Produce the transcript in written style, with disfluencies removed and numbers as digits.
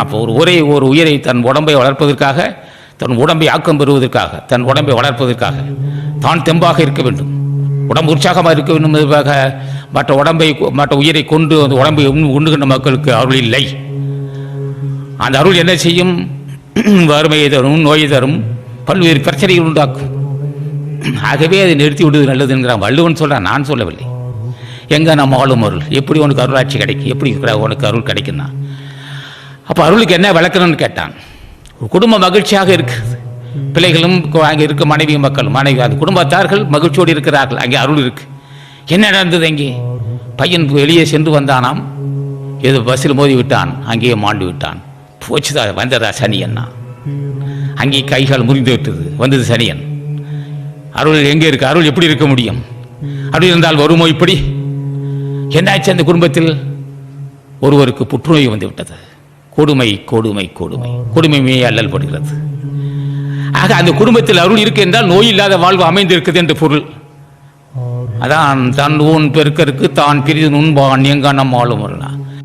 அப்போ ஒரு உயிரை தன் உடம்பை வளர்ப்பதற்காக, தன் உடம்பை ஆக்கம் பெறுவதற்காக, தன் உடம்பை வளர்ப்பதற்காக தான் தெம்பாக இருக்க வேண்டும், உடம்பு உற்சாகமாக இருக்க வேண்டும் என்பதற்காக மற்ற உயிரை கொண்டு அந்த உடம்பை உண்ணுகின்ற மக்களுக்கு அருள் இல்லை. அந்த அருள் என்ன செய்யும்? வறுமையை தரும், நோயை தரும், பல்வேறு பிரச்சனைகள் உண்டாக்கும். ஆகவே அதை நிறுத்தி விடுவது நல்லது என்கிறான் வள்ளுவன். சொல்கிறான், நான் சொல்லவில்லை. எங்கே நம்ம ஆளும் அருள்? எப்படி உனக்கு அருளாட்சி கிடைக்கும்? எப்படி உனக்கு அருள் கிடைக்குன்னா? அப்போ அருளுக்கு என்ன விளக்கணும்னு கேட்டான். குடும்பம் மகிழ்ச்சியாக இருக்குது, பிள்ளைகளும் அங்கே இருக்க மனைவி மக்களும் அது குடும்பத்தார்கள் மகிழ்ச்சியோடு இருக்கிறார்கள், அங்கே அருள் இருக்கு. என்ன நடந்தது? அங்கே பையன் வெளியே சென்று வந்தானாம், ஏதோ பஸ்ஸில் மோதி விட்டான், அங்கேயே மாண்டு விட்டான். போச்சுதா, வந்ததா சனியன்னா? அங்கே கைகால் முறிந்து விட்டது, வந்தது சனியன். அருள் எங்கே இருக்கு? அருள் எப்படி இருக்க முடியும்? அருள் இருந்தால் வருமோ இப்படி? என்னாச்சு அந்த குடும்பத்தில்? ஒருவருக்கு புற்றுநோய் வந்து விட்டது. கொடுமை கொடுமை கொடுமை கொடுமையே அல்லல் படுகிறது. ஆக அந்த குடும்பத்தில் அருள் இருக்கு என்றால் நோய் இல்லாத வாழ்வு அமைந்திருக்குது என்று பொருள். அதான் தன் ஊன் பெருக்கருக்கு தான் பிரிது நுண்பான் எங்க நம்மாலும் வரலாம்.